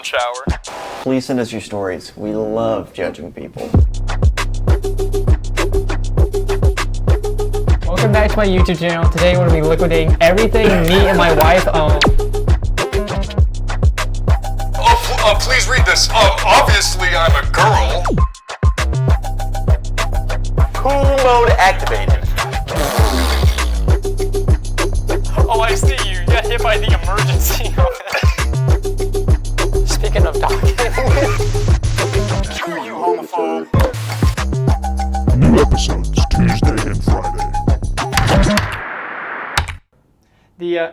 lunch hour. Please send us your stories. We love judging people. Welcome back to my YouTube channel. Today we're going to be liquidating everything me and my wife own. Please read this. Obviously I'm a girl. Cool mode activated. Oh, I see you. You got hit by the emergency. Speaking of talking. Screw you, homophobe. New episodes Tuesday and Friday.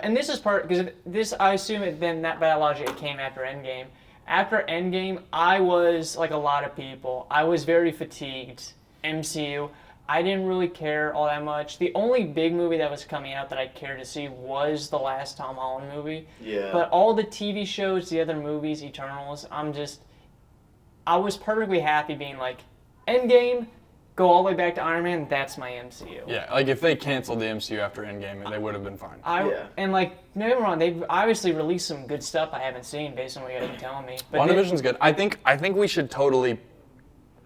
And this is part, because this, I assume then that biology came after Endgame. After Endgame, I was, like a lot of people, I was very fatigued. MCU. I didn't really care all that much. The only big movie that was coming out that I cared to see was the last Tom Holland movie. Yeah. But all the TV shows, the other movies, Eternals, I was perfectly happy being like, Endgame, go all the way back to Iron Man, that's my MCU. Yeah, like if they canceled the MCU after Endgame, they would have been fine. And like, no, get me wrong, they've obviously released some good stuff I haven't seen based on what you guys been telling me. But WandaVision's good. I think we should totally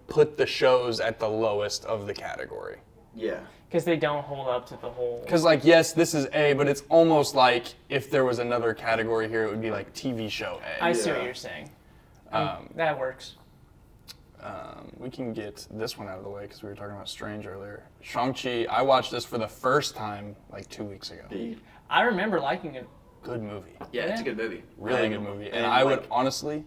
put the shows at the lowest of the category. Yeah. Because they don't hold up to the whole... Because, like, yes, this is A, but it's almost like if there was another category here, it would be like TV show A. I see what you're saying. That works. We can get this one out of the way because we were talking about Strange earlier. Shang-Chi, I watched this for the first time like 2 weeks ago. I remember liking it. Good movie. Yeah, it's a good movie. Really good movie. And I would honestly...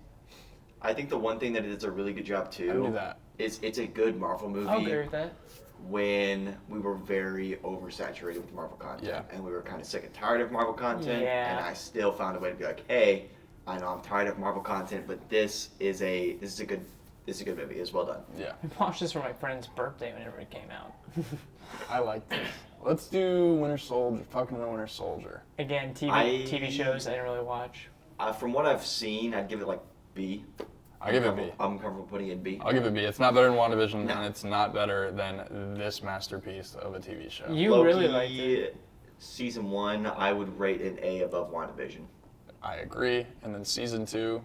I think the one thing that it does a really good job too I knew that. is it's a good Marvel movie. I'll agree with that. When we were very oversaturated with Marvel content. Yeah. And we were kind of sick and tired of Marvel content. Yeah. And I still found a way to be like, hey, I know I'm tired of Marvel content, but this is a good movie. It's well done. Yeah. I watched this for my friend's birthday whenever it came out. I like this. Let's do Winter Soldier. Talking about Winter Soldier. Again, TV shows I didn't really watch. From what I've seen, I'd give it like B. I'll give it B. I'm comfortable putting it in B. I'll give it B. It's not better than WandaVision, No. and it's not better than this masterpiece of a TV show. You Loki, really liked it. Season 1, I would rate an A above WandaVision. I agree. And then season 2,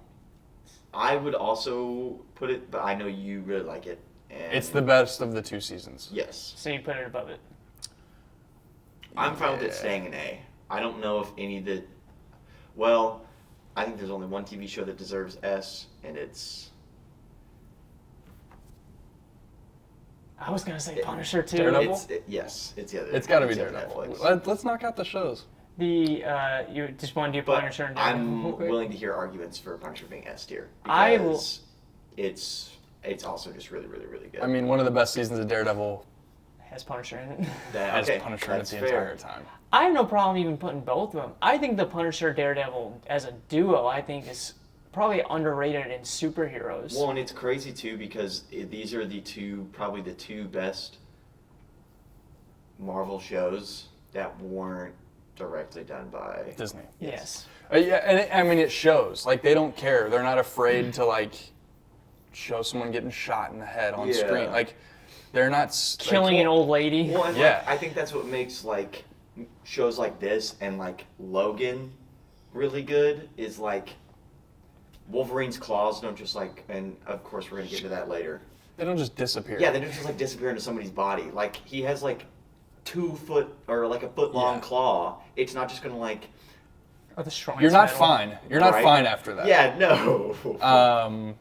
I would also put it, but I know you really like it. And it's the best of the 2 seasons. Yes. So you put it above it. I'm fine with it Yeah. staying an A. I don't know if any of the... Well, I think there's only one TV show that deserves S, and it's... I was gonna say Punisher too. Daredevil? Yes, it's the other. It's got to be the other Daredevil. Netflix. Let's knock out the shows. You just want to do But Punisher and Daredevil real I'm quick? willing to hear arguments for Punisher being S tier. I will- Because it's also just really, really, really good. I mean, one of the best seasons of Daredevil Has Punisher in it. That- has Punisher in it that's the fair. entire time. I have no problem even putting both of them. I think the Punisher Daredevil as a duo, I think, is probably underrated in superheroes. Well, and it's crazy too because these are probably the two best Marvel shows that weren't directly done by Disney. Yes. Yeah, and I mean, it shows. Like, they don't care. They're not afraid to, like, show someone getting shot in the head on Yeah. screen. Like, they're not... Killing an old lady. Well, and Yeah. I think that's what makes like shows like this and like Logan really good is like Wolverine's claws don't just like, and of course we're gonna get to that later. They don't just disappear. Yeah, they don't just like disappear into somebody's body. Like he has like 2 foot or like a foot long Yeah. claw. It's not just gonna like. Or the strongest You're not metal. fine. You're not Right. fine after that. Yeah, no.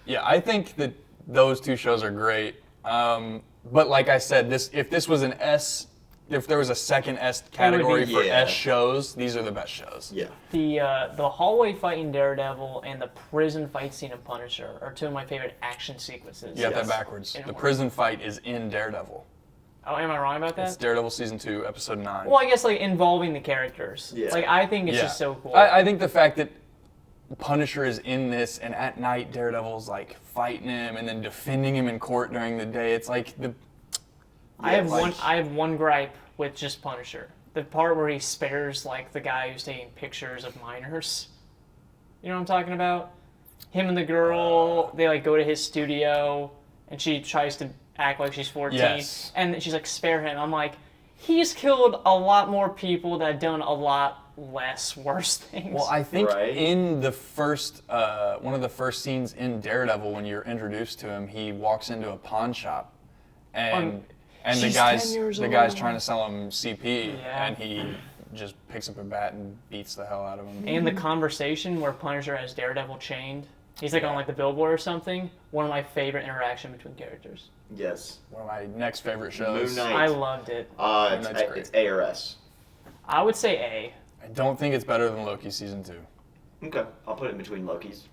Yeah, I think that those 2 shows are great. But like I said, if this was an S, if there was a second S category for yeah. S shows, these are the best shows. Yeah. The hallway fight in Daredevil and the prison fight scene in Punisher are 2 of my favorite action sequences. You got Yes. that backwards. In The order. prison fight is in Daredevil. Oh, am I wrong about that? It's Daredevil season 2, episode 9. Well, I guess like involving the characters. Yeah. Like I think it's Yeah. just so cool. I think the fact that Punisher is in this, and at night Daredevil's like fighting him and then defending him in court during the day. It's like I have like- I have one gripe with just Punisher. The part where he spares like the guy who's taking pictures of minors. You know what I'm talking about? Him and the girl, they like go to his studio and she tries to act like she's 14 Yes. and she's like spare him. I'm like, he's killed a lot more people that have done a lot less worse things. Well, I think Right. in the first, one of the first scenes in Daredevil, when you're introduced to him, he walks into a pawn shop, and the She's guy's 10 years trying to sell him CP, Yeah. and he just picks up a bat and beats the hell out of him. And the conversation where Punisher has Daredevil chained, he's like on like the billboard or something. One of my favorite interaction between characters. Yes. One of my next favorite shows. Moon Knight. I loved it. It's, That's great. it's ARS. I would say A. I don't think it's better than Loki season 2. Okay, I'll put it in between Lokis.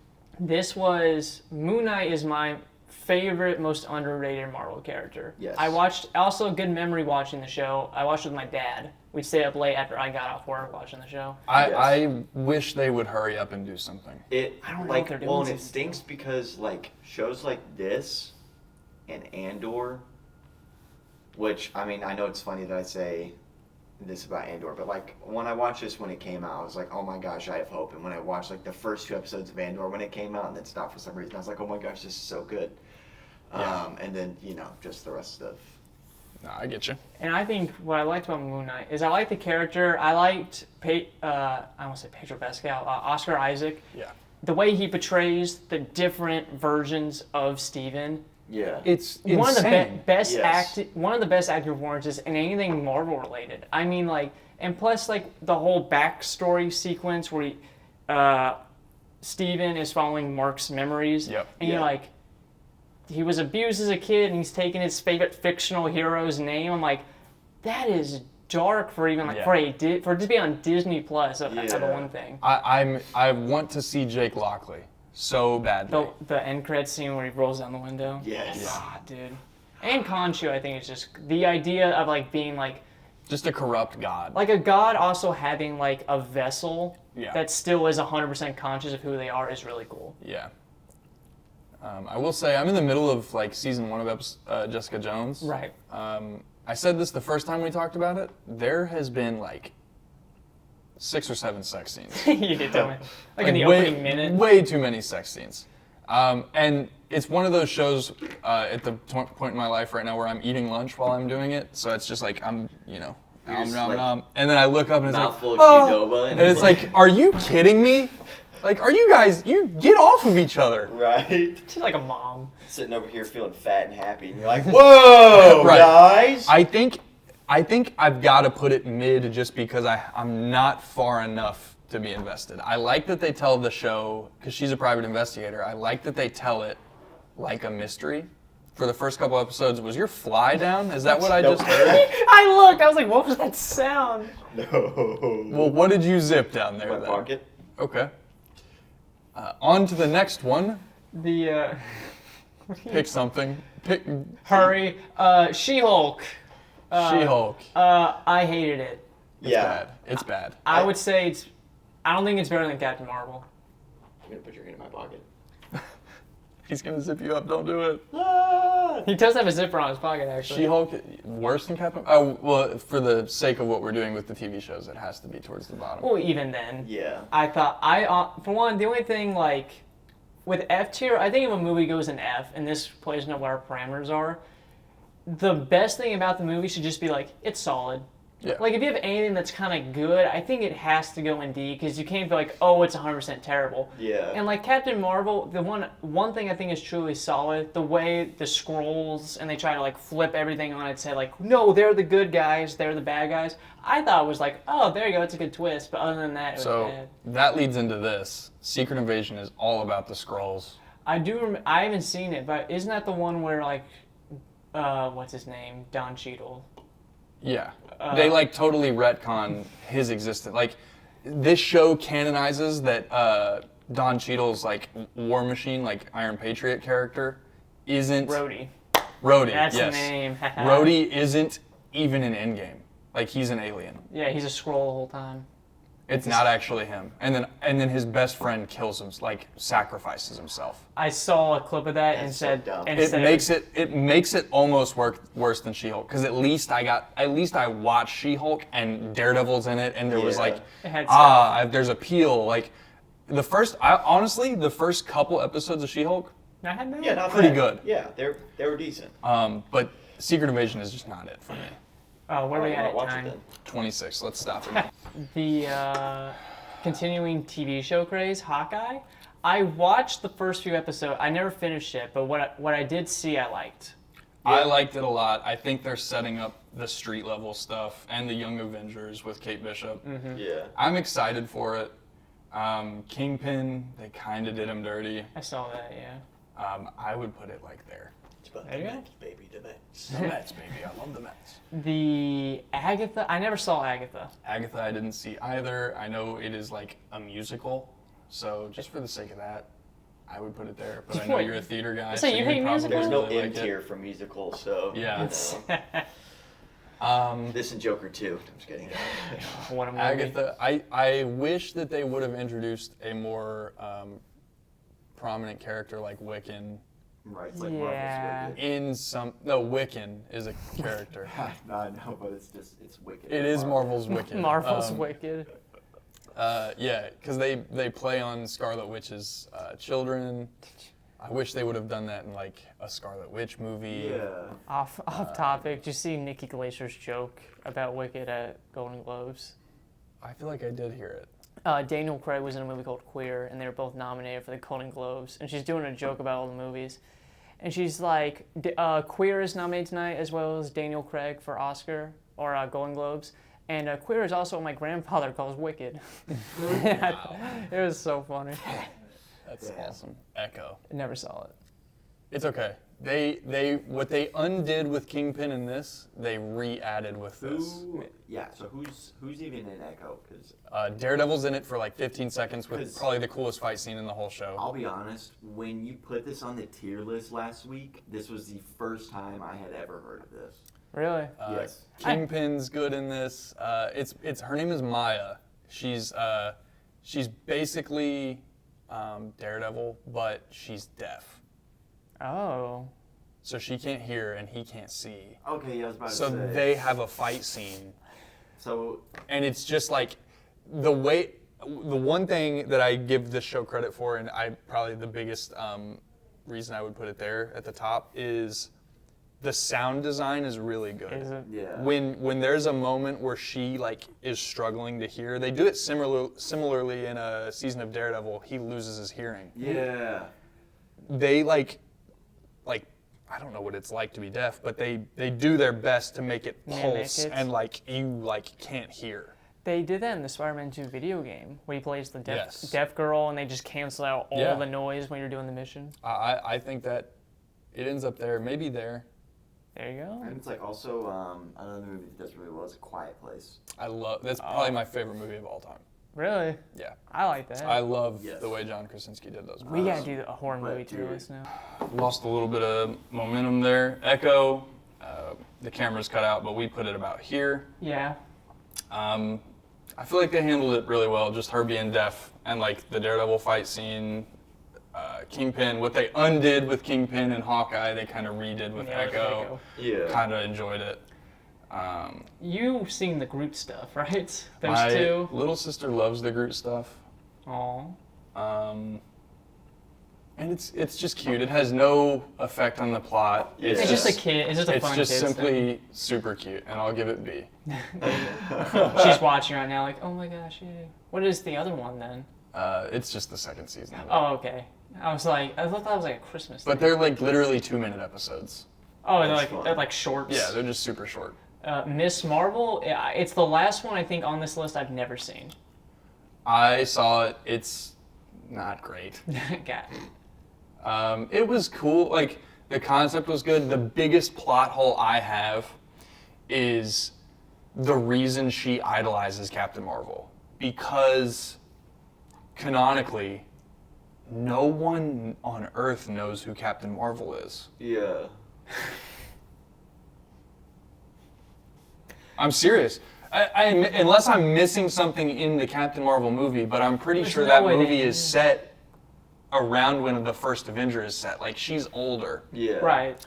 Moon Knight is my favorite, most underrated Marvel character. Yes. I watched, also good memory watching the show. I watched with my dad. We'd stay up late after I got off work watching the show. I wish they would hurry up and do something. I don't know like what they're doing well, and it season stinks because like shows like this and Andor, which I mean I know it's funny that I say this about Andor, but like when I watched this when it came out, I was like, oh my gosh, I have hope. And when I watched like the first 2 episodes of Andor when it came out and then stopped for some reason, I was like, oh my gosh, this is so good. Yeah. And then just the rest of. No, I get you. And I think what I liked about Moon Knight is I liked the character. I liked, I won't say Pedro Pascal, Oscar Isaac. Yeah. The way he portrays the different versions of Steven. Yeah. It's One of the insane. best Yes. one of the best acting performances in anything Marvel related. I mean, like, and plus, like, the whole backstory sequence where Steven is following Mark's memories. Yep. And you're Yeah. like, he was abused as a kid and he's taking his favorite fictional hero's name. I'm like, that is dark for even like Yeah. for it to be on Disney Plus. Of Yeah. the one thing. I want to see Jake Lockley so badly. The end credit scene where he rolls down the window. Yes. Ah, dude. And Khonshu, I think, is just the idea of like being like Just a corrupt god. a god also having like a vessel Yeah. that still is 100% conscious of who they are is really cool. Yeah. I will say I'm in the middle of like season 1 of Jessica Jones. Right. I said this the first time we talked about it. There has been like 6 or 7 sex scenes. You did tell me. Like in the way, opening minute. Way too many sex scenes. And it's one of those shows at the point in my life right now where I'm eating lunch while I'm doing it. So it's just like I'm, nom, just, nom, like, nom. And then I look up and it's like, Mouthful of oh. Qdoba, And it's like, are you kidding me? Like, are you guys, you get off of each other. Right. She's like a mom. Sitting over here feeling fat and happy, and you're like, whoa, Right. guys. I think I've got to put it mid just because I'm not far enough to be invested. I like that they tell the show, because she's a private investigator, I like that they tell it like a mystery. For the first couple episodes, was your fly down? Is that what I Nope. just heard? I looked. I was like, what was that sound? No. Well, what did you zip down there My then? pocket. Okay. On to the next one. The Pick something. Pick hurry. She-Hulk. She-Hulk. I hated it. It's Yeah. bad. It's bad. I would say it's. I don't think it's better than Captain Marvel. I'm gonna put your hand in my pocket. He's gonna zip you up. Don't do it. He does have a zipper on his pocket, actually. She-Hulk worse than Captain? Oh, well, for the sake of what we're doing with the TV shows, it has to be towards the bottom. Well, even then. Yeah. I thought for one, the only thing like with F tier, I think if a movie goes in F, and this plays into what our parameters are, the best thing about the movie should just be like it's solid. Yeah. Like if you have anything that's kind of good, I think it has to go in D because you can't be like, oh, it's 100% terrible. Yeah. And like Captain Marvel, the one thing I think is truly solid, the way the scrolls and they try to like flip everything on its head, like no, they're the good guys, they're the bad guys. I thought it was like, oh, there you go, it's a good twist. But other than that, it was So bad. that leads into this. Secret Invasion is all about the Skrulls. I haven't seen it, but isn't that the one where like, what's his name, Don Cheadle? Yeah. They like totally retcon his existence. Like this show canonizes that Don Cheadle's like War Machine, like Iron Patriot character, isn't Rhodey. Rhodey. That's yes. the name. Rhodey isn't even in Endgame. Like he's an alien. Yeah, he's a scroll the whole time. It's not actually him. And then his best friend kills him, like sacrifices himself. I saw a clip of that and That's so said, dumb. and It said makes it almost worse than She-Hulk because at least I watched She-Hulk and Daredevil's in it and there was Yeah. like It had there's appeal like the first couple episodes of She-Hulk, I had no. Yeah, not Pretty bad. good. Yeah, they were decent. but Secret Invasion is just not it for me. Oh, where are we I at watch time? it then. 26. Let's stop it. The continuing TV show craze, Hawkeye. I watched the first few episodes. I never finished it, but what I did see, I liked. I liked it a lot. I think they're setting up the street level stuff and the Young Avengers with Kate Bishop. Yeah. I'm excited for it. Kingpin, they kind of did him dirty. I saw that, yeah. I would put it like there. There you go. Baby, the Mets. The Mets, baby. I love the Mets. The Agatha, I never saw Agatha. Agatha, I didn't see either. I know it is like a musical, so just for the sake of that, I would put it there. But I know Wait, you're a theater guy, so you you'd hate probably musicals? There's no really M like tier for musicals, so. Yeah. This and Joker 2. I'm just kidding. What a movie. Agatha, I wish that they would have introduced a more prominent character like Wiccan. Right. It's like Yeah. Wiccan is a character. No, I know, but it's wicked. It is Marvel's Wiccan. Marvel's Wicked. Yeah, because they play on Scarlet Witch's children. I wish they would have done that in like a Scarlet Witch movie. Yeah. Off topic. Did you see Nikki Glacier's joke about Wicked at Golden Globes? I feel like I did hear it. Daniel Craig was in a movie called Queer, and they were both nominated for the Golden Globes. And she's doing a joke about all the movies. And she's like, Queer is nominated tonight, as well as Daniel Craig for Oscar, or Golden Globes. And Queer is also what my grandfather calls Wicked. It was so funny. That's awesome. Echo. Never saw it. It's okay. They what they undid with Kingpin in this, they re-added with this. Yeah. So who's even in Echo? Because Daredevil's in it for like 15 seconds with 'Cause- probably the coolest fight scene in the whole show. I'll be honest, when you put this on the tier list last week, this was the first time I had ever heard of this. Really? Yes. Kingpin's good in this. It's her name is Maya. She's basically Daredevil, but she's deaf, Oh. so she can't hear and he can't see. Okay, yeah, I was about So to say. they have a fight scene, So and it's just like the one thing that I give this show credit for, and probably the biggest reason I would put it there at the top is the sound design is really good. Is it? yeah. When there's a moment where she like is struggling to hear, they do it similarly in a season of Daredevil. He loses his hearing. Yeah. They like I don't know what it's like to be deaf, but they do their best to make it Mimic pulse it. and like you like can't hear. They did that in the Spider-Man 2 video game, where he plays the Yes. deaf girl, and they just cancel out all Yeah. the noise when you're doing the mission. I think that it ends up there, maybe there. There you go. And it's like also another movie that does really well is A Quiet Place. That's probably my favorite movie of all time. Really? Yeah. I like that. I love Yes. the way John Krasinski did those we movies. gotta do a horror But movie tier dude- list now. Lost a little bit of momentum there. Echo, the camera's cut out, but we put it about here. Yeah. I feel like they handled it really well, just her being deaf and like the Daredevil fight scene, Kingpin, what they undid with Kingpin and Hawkeye, they kind of redid with Yeah, with Echo. Yeah. Kind of enjoyed it. You've seen the Groot stuff, right? Those My two. little sister loves the Groot stuff. Aw. And it's just cute. It has no effect on the plot. It's just a kid. It's just a It's fun just kid simply super cute, and I'll give it B. stuff. She's watching right now, like, oh my gosh, yay. What is the other one then? It's just the second season. Oh, okay. I thought that was like a Christmas But thing. they're like literally 2-minute episodes. Oh, That's fun. they're like shorts. Yeah, they're just super short. Miss Marvel, it's the last one I think on this list I've never seen. I saw it. It's not great. Got it. It was cool. Like the concept was good. The biggest plot hole I have is the reason she idolizes Captain Marvel, because canonically, no one on Earth knows who Captain Marvel is. Yeah. I'm serious. Unless I'm missing something in the Captain Marvel movie, but I'm pretty sure no that way movie they- is set around when the first Avenger is set. Like she's older. Yeah. Right.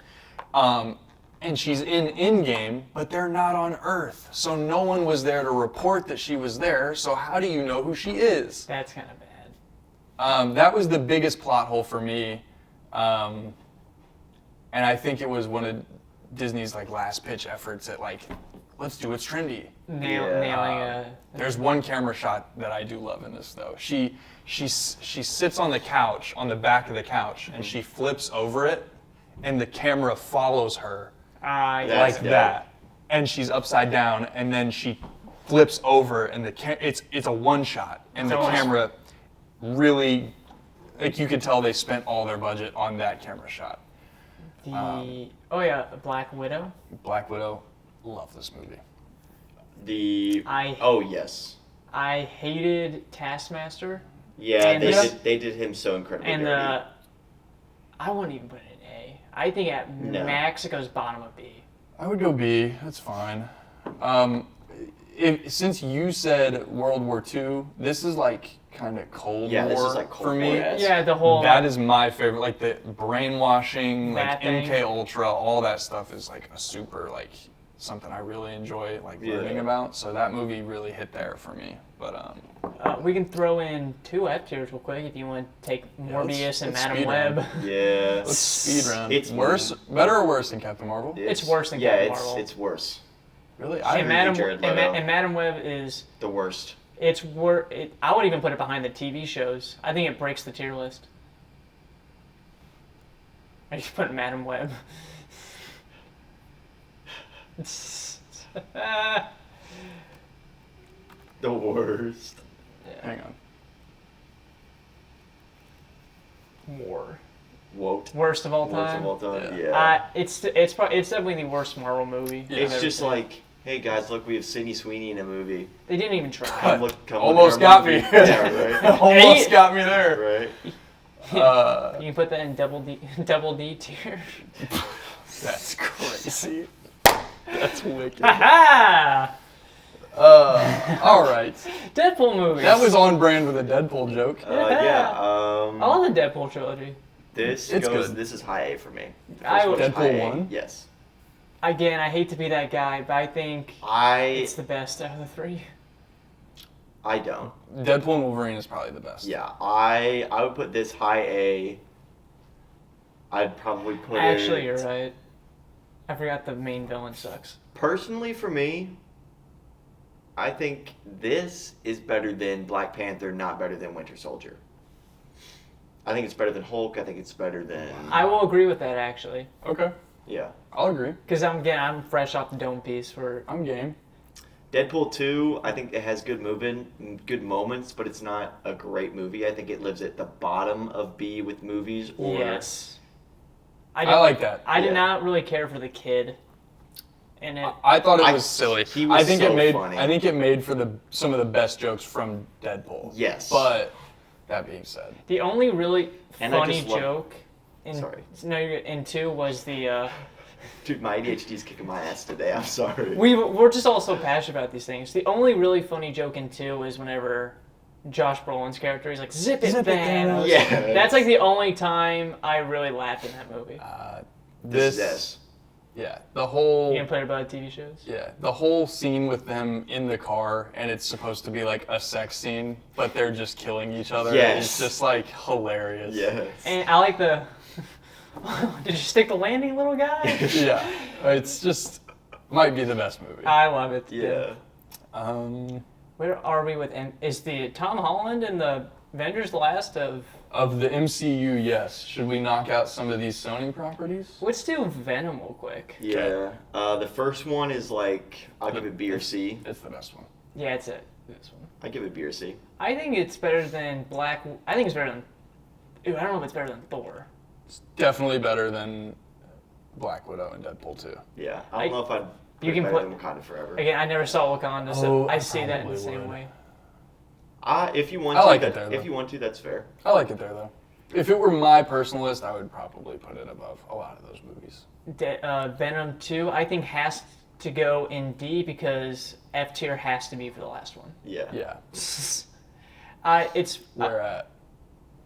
And she's in Endgame, but they're not on Earth. So no one was there to report that she was there, so how do you know who she is? That's kind of bad. That was the biggest plot hole for me. And I think it was one of Disney's like last pitch efforts at like let's do what's trendy. Yeah. Nailing a. There's one camera shot that I do love in this though. She sits on the couch, on the back of the couch, and she flips over it, and the camera follows her That's like dope. that, and she's upside down, and then she flips over, and it's a one shot, and the So it's- camera really, like you could tell they spent all their budget on that camera shot. Oh yeah, Black Widow. Black Widow, love this movie. Oh yes. I hated Taskmaster. Yeah, And they did him so incredibly And dirty. I wouldn't even put it in A. I think at No. max it goes bottom of B. I would go B. That's fine. Since you said World War II, this is like kind of Cold Yeah, War this is like Cold for me. War, yes. Yeah, the whole. That is my favorite. Like the brainwashing, like That thing. MK Ultra, all that stuff is like a super like something I really enjoy like learning Yeah. about. So that movie really hit there for me. But we can throw in 2 F tiers real quick if you want to take Morbius and let's Madam speed Web. round. Yeah. let's speed round. It's worse, better or worse than Captain Marvel? It's worse than yeah, Captain it's Marvel. it's worse. Really? And agree Madam with Jared and, Leto. and Madam Web is The worst. it's I would even put it behind the TV shows. I think it breaks the tier list. I just put Madam Web. The worst. Hang on. War. Woke. Worst of all Worst time. of all time. Yeah. Yeah. It's definitely the worst Marvel movie. Yeah. It's I've just ever seen. like, hey guys, look, we have Sydney Sweeney in a movie. They didn't even try. Come look Almost at our got movie. me. Yeah, right. Almost Hey. got me there. Right. You can put that in double D tier. That's crazy. That's wicked. Ha All right. Deadpool movies. That was on brand with a Deadpool joke. Yeah. I love the Deadpool trilogy. This It's goes. good. This is high A for me. The I first would- one is high Deadpool A. 1? Yes. Again, I hate to be that guy, but I think it's the best out of the 3. I don't. Deadpool and Wolverine is probably the best. Yeah, I would put this high A. I'd probably put Actually, it. you're right. I forgot the main villain sucks. Personally, for me, I think this is better than Black Panther, not better than Winter Soldier. I think it's better than Hulk. I think it's better than. I will agree with that actually, Okay. Yeah. I'll agree. because I'm fresh off the Dome piece for. I'm game. Deadpool 2, I think it has good good moments, but it's not a great movie. I think it lives at the bottom of B with movies. Or Yes. I like that. I did Yeah. not really care for the kid. And it. I thought it I- was silly. he was I think so it made. funny. I think it made for some of the best jokes from Deadpool. Yes. But that being said, The only really And I funny just love- joke in Sorry. no, you're good. In 2 was the Dude, my ADHD's kicking my ass today. I'm sorry. we're just all so passionate about these things. The only really funny joke in 2 is whenever Josh Brolin's character he's like zip it Zip it, Thanos. Thanos. Yeah. That's like the only time I really laughed in that movie. This is S. yeah, the whole. You gonna put it about TV shows? Yeah, the whole scene with them in the car, and it's supposed to be like a sex scene, but they're just killing each other. Yes. It's just like hilarious. Yes. And I like the. Did you stick the landing, little guy? Yeah, it's just might be the best movie. I love it. Yeah. Where are we with? Is the Tom Holland and the Avengers the last of? Of the MCU, yes. Should we knock out some of these Sony properties? Let's do Venom real quick. Yeah. The first one is like, I'll give it B or C. It's the best one. Yeah, it's it. This one. I give it B or C. I think it's better than Black. I think it's better than. Ooh, I don't know if it's better than Thor. It's definitely better than Black Widow and Deadpool 2. Yeah. I don't know if I'd put You it can better put- than Wakanda Forever. Again, I never saw Wakanda, so Oh, I I see that in the probably same would. way. If you want I to, like it there, if though. you want to, that's fair. I like it there, though. If it were my personal list, I would probably put it above a lot of those movies. Venom 2, I think has to go in D because F tier has to be for the last one. Yeah. Yeah, It's where at?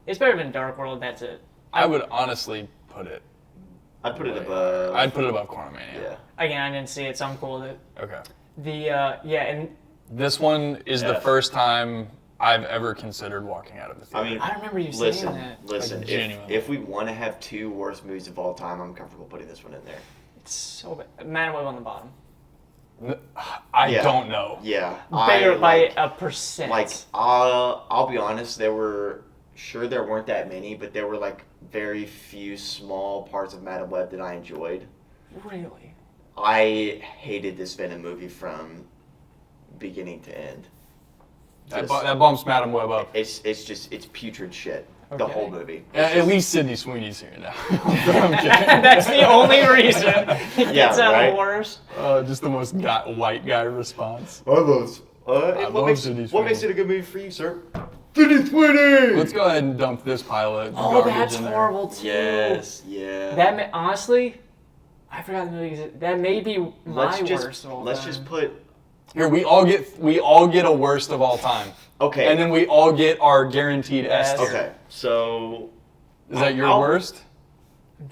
it's better than Dark World. That's it. I would honestly put it. I'd put it way above. higher. I'd put it above Quantumania. Yeah. Again, I didn't see it, so I'm cool with it. Okay. And This one is the F. first time I've ever considered walking out of the theater. I mean, I remember you listen, saying that. listen. Like, if, genuinely. if we want to have 2 worst movies of all time, I'm comfortable putting this one in there. It's so bad. Man Web on the bottom. I Yeah. don't know. Yeah. Better I, by like, a percent. Like, I'll be honest, there weren't that many, but there were like very few small parts of Madam Web that I enjoyed. Really? I hated this Venom movie from beginning to end. That, Just- that bumps Madam Web up. It's putrid shit. The Okay. whole movie. At least Sydney Sweeney's here now. I'm kidding. That's the only reason it gets out right? of worse. Just the most white guy response. I love. love Sydney what makes Sweeney. it a good movie for you, sir? Sydney Sweeney. Let's go ahead and dump this pile of Oh, garbage that's in there. horrible too. Yes. Yeah. That honestly, I forgot the movie. That may be my let's worst of all let's time. just put. Here, we all get a worst of all time. Okay. And then we all get our guaranteed Yes. S tier. Okay. So. Is that your I'll- worst?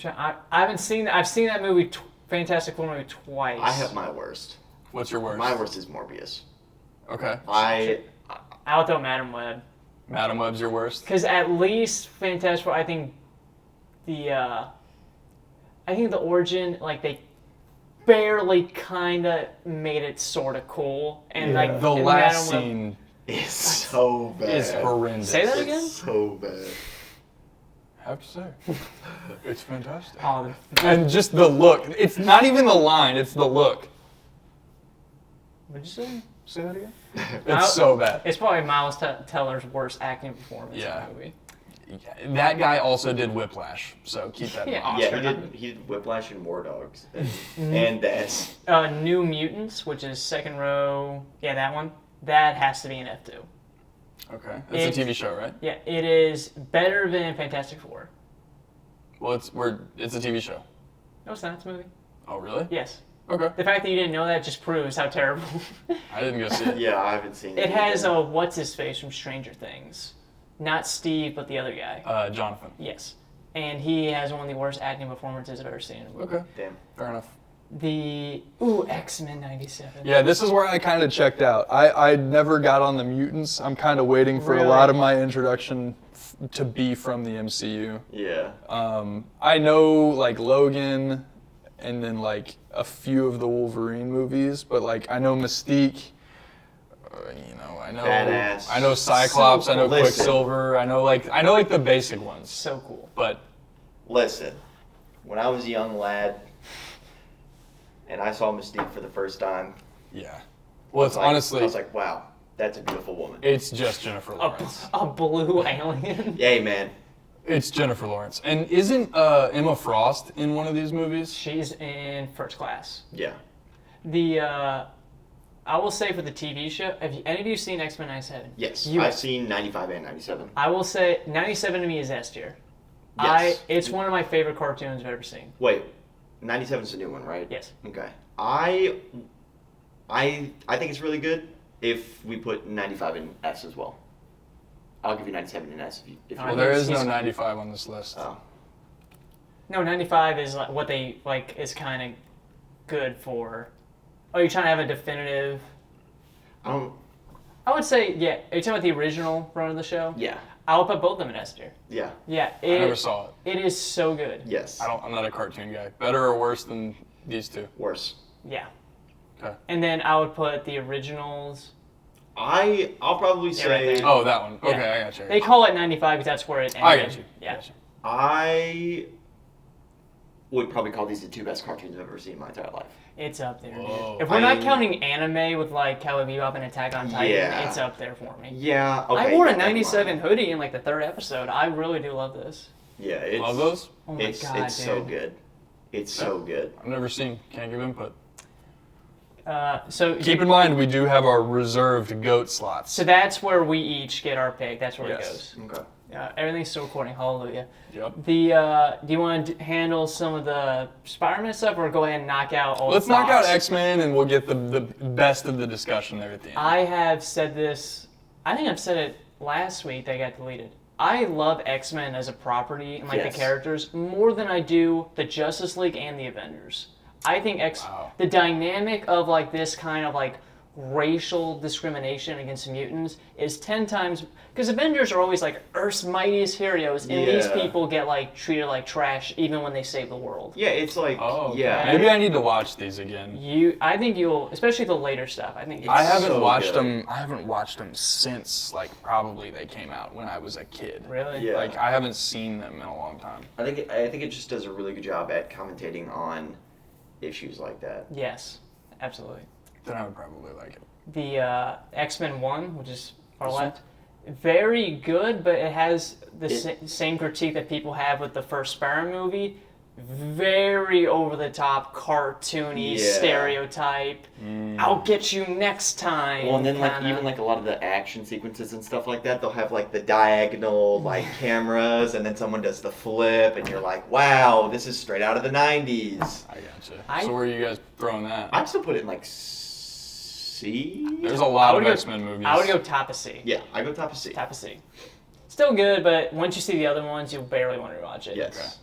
I haven't seen. I've seen that movie, Fantastic Four movie, twice. I have my worst. What's your worst? My worst is Morbius. Okay. I'll throw Madam Web Madam Web's your worst. because at least Fantastic Four. I think the origin, like they barely kind of made it sort of cool, and like The in last Madam Web- scene It's so bad. is horrendous. Say that It's again? so bad. I have to say, it's fantastic. Oh, And just the look. It's not even the line. It's the look. what'd you say? Say that again. It's so bad. It's probably Miles Teller's worst acting performance Yeah. in the movie. That guy also did Whiplash, so keep that in Yeah. mind. Yeah, he did Whiplash and War Dogs, and that's New Mutants, which is second row. Yeah, that one. That has to be an F2. Okay, it's a TV show, right? Yeah, it is better than Fantastic Four. Well, it's a TV show. No, it's not. It's a movie. Oh, really? Yes. Okay. The fact that you didn't know that just proves how terrible. I didn't go see it. yeah. I haven't seen it. It has either. what's his face from Stranger Things, not Steve, but the other guy. Jonathan. Yes, and he has one of the worst acting performances I've ever seen in a movie. Okay. Damn. Fair enough. X-Men '97. Yeah, this is where I kind of checked out. I never got on the mutants. I'm kind of waiting for Really? a lot of my introduction to be from the MCU. Yeah. I know like Logan, and then like a few of the Wolverine movies, but like I know Mystique. I know Badass. I know Cyclops. So I know cool. Listen. Quicksilver. I know like the basic ones. So cool. But Listen, when I was a young lad, and I saw Mystique for the first time, yeah, well, it's like, honestly I was like, wow, that's a beautiful woman. it's just Jennifer Lawrence. A blue alien. Hey, man. It's Jennifer Lawrence. And isn't Emma Frost in one of these movies? She's in First Class. Yeah. I will say for the TV show, have any of you seen X-Men '97? Yes. You- I've seen 95 and 97. I will say '97 to me is S tier. Yes. It's one of my favorite cartoons I've ever seen. Wait, 97 is the new one, right? Yes. Okay. I think it's really good if we put 95 in S as well. I'll give you 97 in S if you Oh, Well, there is no He's- 95 on this list. Oh. No, '95 is like what they like is kind of good for. Oh, you're trying to have a definitive. I don't. I would say, yeah. Are you talking about the original run of the show? Yeah. I would put both of them in S tier. Yeah. Yeah, I never saw it. It is so good. Yes. I'm not a cartoon guy. Better or worse than these two? Worse. Yeah. Okay. And then I would put the originals. I'll probably right say there. Oh, that one. Yeah. Okay, I got you. They call it '95 because that's where it ended. I got you. Yeah. Got you. I would probably call these the two best cartoons I've ever seen in my entire life. It's up there. Whoa. If we're not I- counting anime with like Cowboy Bebop and Attack on Titan, Yeah. it's up there for me. Yeah. Okay. I wore a yeah, never '97 mind. hoodie in like the third episode. I really do love this. Yeah. It's, Love those? Oh my It's god, it's dude. so good. It's so good. I've never seen. Can't give input. So Keep in mind, we do have our reserved goat slots. So that's where we each get our pick. That's where Yes. it goes. Okay. Everything's still recording. Hallelujah. Yep. Do you want to handle some of the Spider-Man stuff, or go ahead and knock out all? Let's the knock out thoughts? X-Men, and we'll get the best of the discussion there at the end. I have said this. I think I've said it last week that got deleted. I love X-Men as a property and like Yes. the characters more than I do the Justice League and the Avengers. I think Wow. the dynamic of like this kind of like racial discrimination against mutants is 10 times, because Avengers are always like Earth's mightiest heroes, and these Yeah. people get like treated like trash even when they save the world. Yeah, it's like, Oh, yeah. Maybe I need to watch these again. I think you'll, especially the later stuff. I think I haven't so watched good. them. I haven't watched them since like probably they came out when I was a kid. really. Yeah. Like I haven't seen them in a long time. I think it just does a really good job at commentating on issues like that. Yes, absolutely. Then I would probably like it. The X-Men 1, which is far This one? left, very good, but it has the It- same critique that people have with the first Spider-Man movie. Very over-the-top, cartoony, Yeah. stereotype. I'll get you next time. Well, and then like kinda. even like a lot of the action sequences and stuff like that, they'll have like the diagonal like cameras, and then someone does the flip, and you're like, wow, this is straight out of the '90s. I gotcha. I- So where are you guys throwing that? I'd still put it in like C. There's a lot I of would go- X-Men movies. I would go top of C. Yeah, I go top of C. Top of C. Still good, but once you see the other ones, you'll barely want to rewatch it. Yes.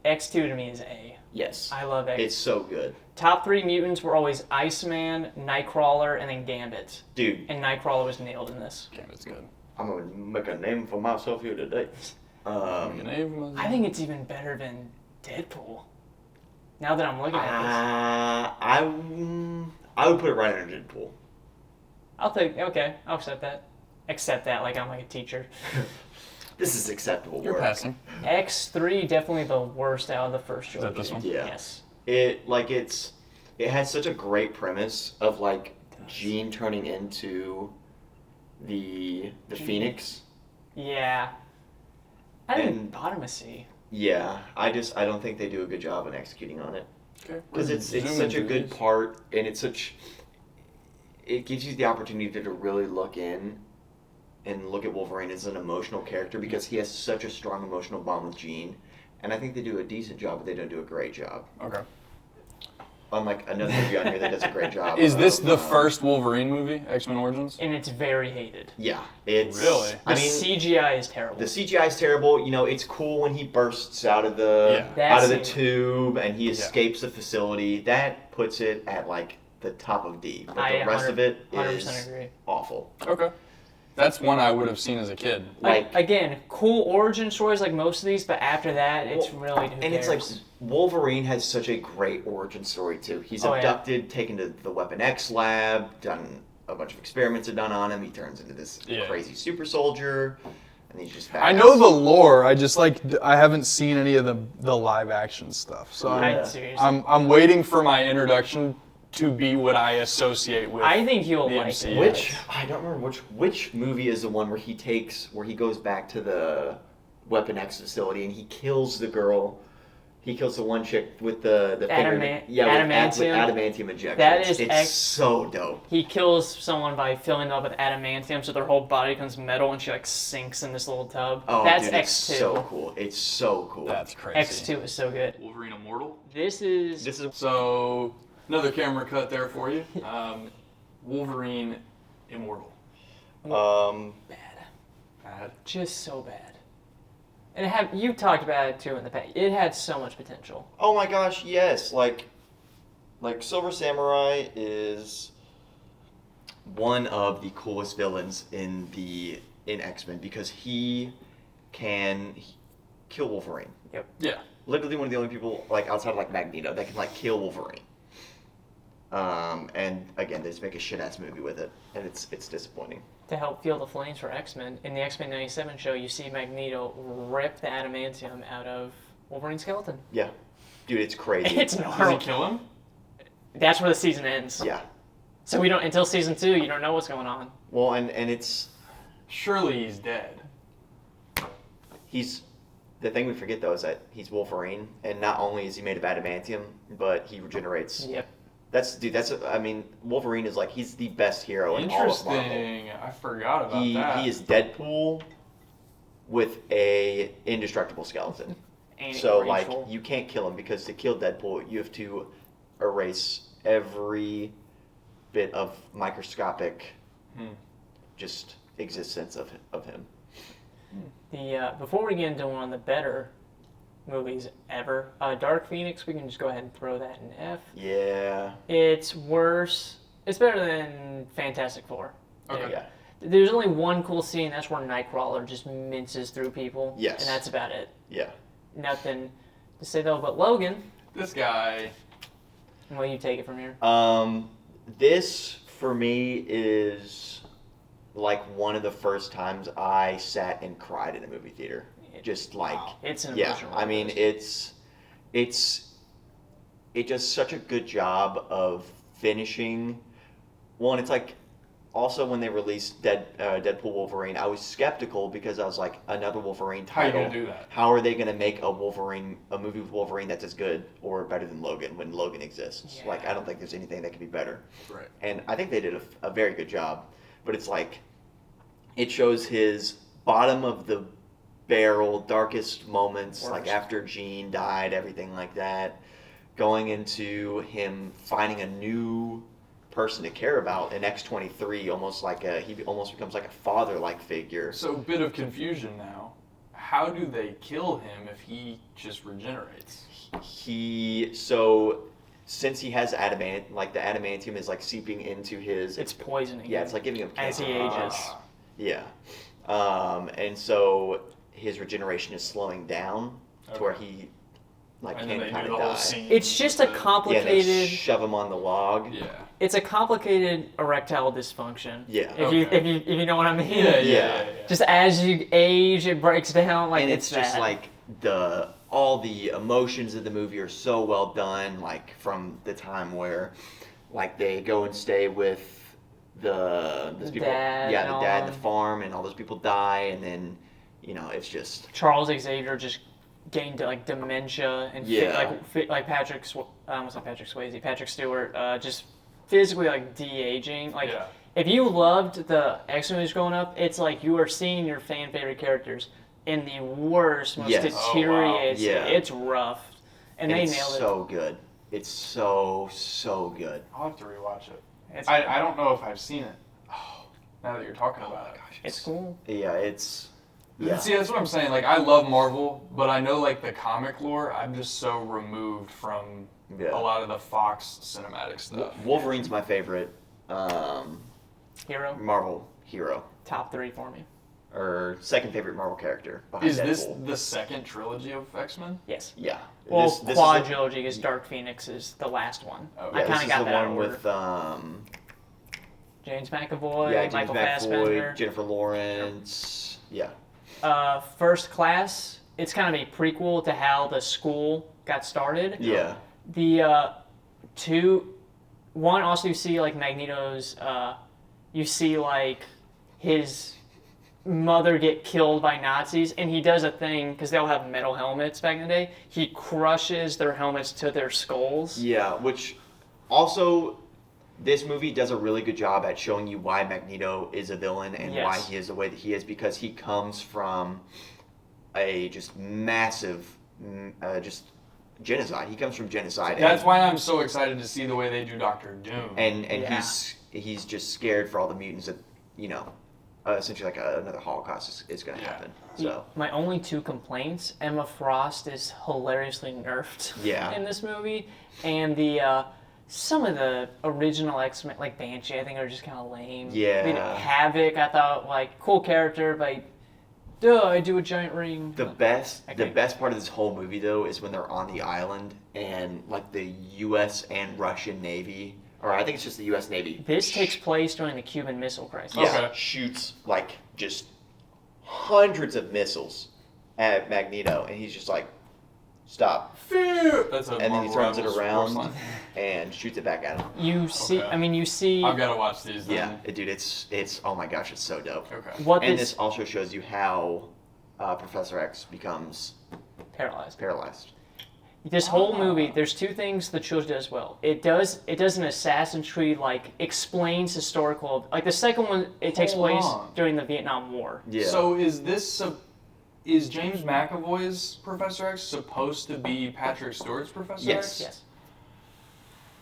X2 to me is A. Yes. I love X. It's so good, Top 3 mutants were always Iceman, Nightcrawler, and then Gambit. dude. And Nightcrawler was nailed in this. Gambit's good. I'm gonna make a name for myself here today. I think it's even better than Deadpool. Now that I'm looking at I would put it right under Deadpool. this, I'll accept that. Accept that like I'm like a teacher. This is acceptable You're work. passing. X3 definitely the worst out of the first that trilogy. this one? Yeah. Yes. It has such a great premise of like Jean turning into the Phoenix. Yeah. I didn't And- bottom a C. Yeah, I don't think they do a good job in executing on it Okay. because it's Zoom such a into good these. part, and it gives you the opportunity to really look in and look at Wolverine as an emotional character because he has such a strong emotional bond with Jean, and I think they do a decent job, but they don't do a great job. Okay. Unlike another movie on here that does a great job. Is this of, the first Wolverine movie, X-Men Origins? And it's very hated. Yeah, it's Really? The I mean, CGI is terrible. the CGI is terrible. You know, it's cool when he bursts out of the Yeah. out of the That's- tube and he escapes the facility. That puts it at like the top of D. But I the rest of it 100% is agree. awful. Okay. That's one I would have seen as a kid. Like, Again, cool origin stories like most of these, but after that, it's Well, really who and cares? it's like Wolverine has such a great origin story too. He's Oh, yeah. abducted, taken to the Weapon X lab, done a bunch of experiments are done on him. He turns into this Yeah. crazy super soldier, and he's just. I know the lore. I just like I haven't seen any of the live action stuff. So Yeah. Seriously. I'm waiting for my introduction to be what I associate with. I think you'll the like MCU. it. Which I don't remember which movie is the one where he goes back to the Weapon X facility and he kills the girl. He kills the one chick with the finger. Adamant- With adamantium. adamantium injections. That is it's so dope. He kills someone by filling them up with adamantium, so their whole body becomes metal, and she like sinks in this little tub. Oh, That's dude, X2. it's so cool. It's so cool. That's crazy. X2 is so good. Wolverine Immortal. This is This is So another camera cut there for you. Wolverine Immortal. Bad. just so bad. And you talked about it too in the past. It had so much potential. Oh my gosh, yes. Like Silver Samurai is one of the coolest villains in X-Men because he can kill Wolverine. Yeah. Literally one of the only people like outside of like Magneto that can like kill Wolverine. And again, they just make a shit ass movie with it, and it's disappointing. To help fuel the flames for X-Men, in the X-Men 97 show, you see Magneto rip the adamantium out of Wolverine's skeleton. Yeah, dude, it's crazy. It's Does he gnarly. kill him? That's where the season ends. Yeah. So we don't until season 2. You don't know what's going on. Well, and it's Surely he's dead. he's the thing we forget though is that he's Wolverine, and not only is he made of adamantium, but he regenerates. Yep. I mean, Wolverine is like he's the best hero in all of Marvel. Interesting. I forgot about He that. is Deadpool with a indestructible skeleton. And So like Rachel. you can't kill him because to kill Deadpool you have to erase every bit of microscopic just existence of him. Before we get into one of the better movies ever, Dark Phoenix, we can just go ahead and throw that in F. Yeah. It's worse. It's better than Fantastic Four. Okay. Yeah. There's only one cool scene. That's where Nightcrawler just minces through people. Yes. And that's about it. Yeah. Nothing to say though. But Logan, This guy. will you take it from here? This for me is like one of the first times I sat and cried in a movie theater. Just like It's an yeah, emotional I mean it does such a good job of finishing. One, it's like also when they released Deadpool Wolverine, I was skeptical because I was like, another Wolverine How are you title. gonna do that? How are they gonna make a movie with Wolverine that's as good or better than Logan when Logan exists? Yeah. Like I don't think there's anything that can be better. Right. And I think they did a very good job. But it's like it shows his bottom of the barrel, darkest moments, like Worst. after Jean died, everything like that, going into him finding a new person to care about in X-23, almost like he almost becomes like a father-like figure. So, bit of confusion now. How do they kill him if he just regenerates? Since he has adamant, like the adamantium is like seeping into his. It's poisoning. Yeah, him it's like giving him as cancer. he ages. Yeah. And so his regeneration is slowing down to where he like And then can they kind do of the whole die. scene. It's just a with Yeah, they complicated. shove him on the log. Yeah. It's a complicated erectile dysfunction. Yeah. If you know what I mean. Yeah. Just as you age, it breaks down. Like And it's just that. like all the emotions of the movie are so well done, like from the time where like they go and stay with those people, dad yeah, and the all dad, them. the farm, and all those people die, and then it's just Charles Xavier just gained like dementia and Yeah. like Patrick Stewart just physically like de-aging. Like Yeah. if you loved the X movies growing up, it's like you are seeing your fan favorite characters in the worst, most Yes. deteriorated. Oh, wow. Yeah. It's rough, and they it's nailed it. so good. It's so good. I'll have to rewatch it. It's, I don't know if I've seen it. Oh, now that you're talking about it. it's cool. Yeah, it's yeah. See, that's what I'm saying. Like, I love Marvel, but I know, like, the comic lore, I'm just so removed from Yeah. a lot of the Fox cinematic stuff. Wolverine's my favorite Hero, Marvel hero, top 3 for me. or second favorite Marvel character behind Is this Deadpool. the second trilogy of X-Men? Yes. Yeah. Well, This is quadrilogy because Dark Phoenix is the last one. Oh, I yeah, kind this of is got the that out one of order. with James McAvoy, James Michael McAvoy, Fassbender. Jennifer Lawrence. Yeah. First Class. It's kind of a prequel to how the school got started. Yeah. The one also you see like Magneto's. You see like his mother get killed by Nazis, and he does a thing because they all have metal helmets back in the day. He crushes their helmets to their skulls. Yeah, which also this movie does a really good job at showing you why Magneto is a villain and Yes. why he is the way that he is, because he comes from a just massive just genocide. He comes from genocide. That's why I'm so excited to see the way they do Doctor Doom. and Yeah. he's just scared for all the mutants that essentially like another Holocaust is going to Yeah. happen. So My only 2 complaints: Emma Frost is hilariously nerfed Yeah. in this movie, and the some of the original X-Men, like Banshee, I think are just kind of lame. Yeah. I mean, Havoc, I thought like cool character, but I do a giant ring. the best Okay. part of this whole movie though is when they're on the island and like the U.S. and Russian Navy, or I think it's just the U.S. Navy. This takes place during the Cuban Missile Crisis. Yeah, Okay. shoots like just hundreds of missiles at Magneto, and he's just like, stop, That's a and then Marvel he throws it Rebels around line. and shoots it back at him. You see, Okay. I mean, you see I've got to watch these then. Yeah, dude, it's oh my gosh, it's so dope. Okay. what And this this also shows you how Professor X becomes paralyzed. paralyzed. This whole movie, there's 2 things the trilogy does well. It does an Assassin's Creed like explains historical. Like the second one, it takes Hold place on. during the Vietnam War. Yeah. So is is James McAvoy's Professor X supposed to be Patrick Stewart's Professor Yes. X? Yes.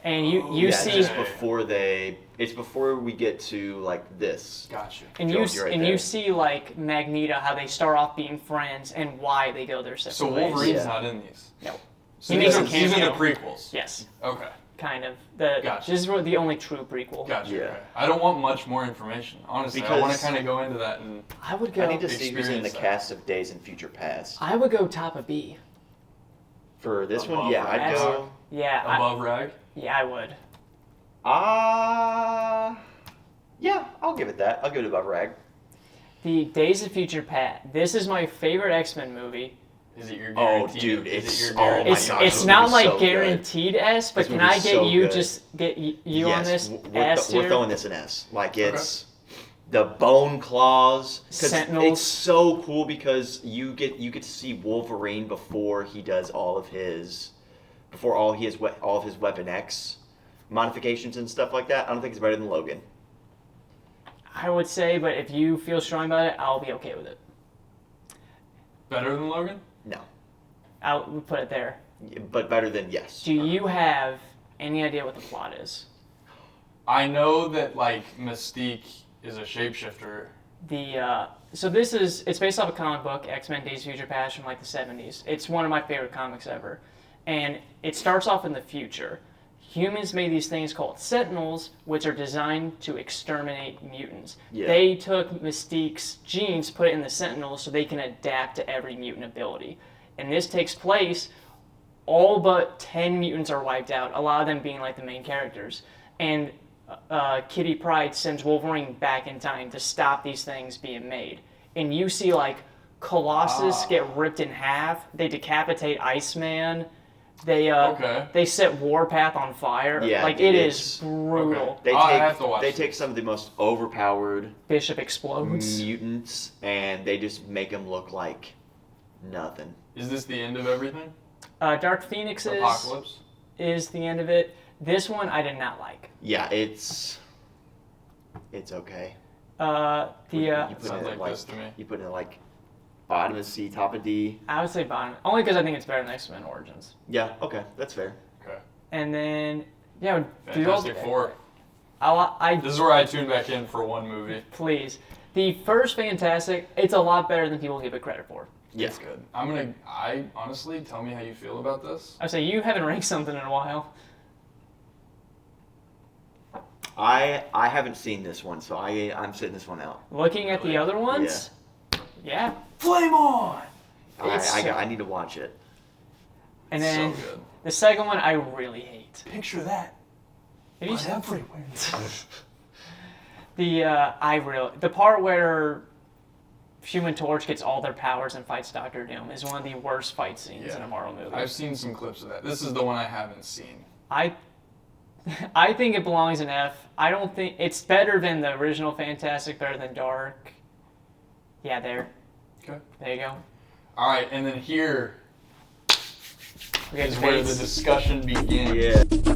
And you yeah, see it's just before we get to like this. Gotcha. and Jones, you're right you there. see like Magneto how they start off being friends and why they go their separate So ways. Wolverine's Yeah. not in these. No. So He makes a he's in the cameo. prequels. Yes. Okay. kind of. Gotcha. This is really the only true prequel. Gotcha. Yeah. Okay. I don't want much more information. Honestly, I want to Because- kind of go into that and. I would go. I need to see who's in the Experience that. cast of Days in Future Past. I would go top of B. For this one, Above yeah, I'd Rag. go. Yeah. Above Rag. Yeah, I would. Yeah, I'll give it that. I'll give it above Rag. The Days of Future Past. This is my favorite X-Men movie. Is it your Oh, guaranteed? dude, is it's- it your oh my guaranteed? It's God, it's this not movie's like so good. guaranteed S, but This can I movie's get so you good. just get you on Yes, this we're S we're tier? throwing this an S. Like it's the bone claws. 'Cause Sentinels. It's so cool because you get to see Wolverine before he does all of his Weapon X modifications and stuff like that. I don't think it's better than Logan. I would say, but if you feel strong about it, I'll be okay with it. Better than Logan? No, I'll put it there. but better than yes. Do you have any idea what the plot is? I know that like Mystique is a shapeshifter. So it's based off a comic book, X-Men Days of Future Past from like the 70s. It's one of my favorite comics ever. And it starts off in the future. Humans made these things called Sentinels, which are designed to exterminate mutants. Yeah. They took Mystique's genes, put it in the Sentinels so they can adapt to every mutant ability. And this takes place, all but 10 mutants are wiped out, a lot of them being like the main characters. And Kitty Pryde sends Wolverine back in time to stop these things being made. And you see like Colossus get ripped in half, they decapitate Iceman, Okay. they set Warpath on fire. Yeah, like dude, it is it's- brutal. They I take have to watch they this. take some of the most overpowered Bishop explodes. mutants and they just make them look like nothing. Is this the end of everything? Dark Phoenix Apocalypse? is the end of it. This one I did not like. Yeah, it's okay. You put Sounds it like this to me. You put it like bottom of C, top of D. I would say bottom, only because I think it's better than X-Men Origins. Yeah, okay, that's fair. Okay. And then yeah, Fantastic Four. I This is where I tune back in for one movie. please. The first Fantastic, it's a lot better than people give it credit for. Yeah. It's good. I honestly, tell me how you feel about this. I say you haven't ranked something in a while. I haven't seen this one, so I'm sitting this one out. Looking at the other ones, yeah. Flame on! It's I need to watch it. And then So good. the second one I really hate. Picture that. Have you seen Everywhere. the part where Human Torch gets all their powers and fights Doctor Doom is one of the worst fight scenes in a Marvel movie. I've seen some clips of that. This is the one I haven't seen. I think it belongs in F. I don't think it's better than the original Fantastic, better than Dark. Yeah, there Okay. you go. All right, and then here We got is where the Fates. discussion begins. Yeah.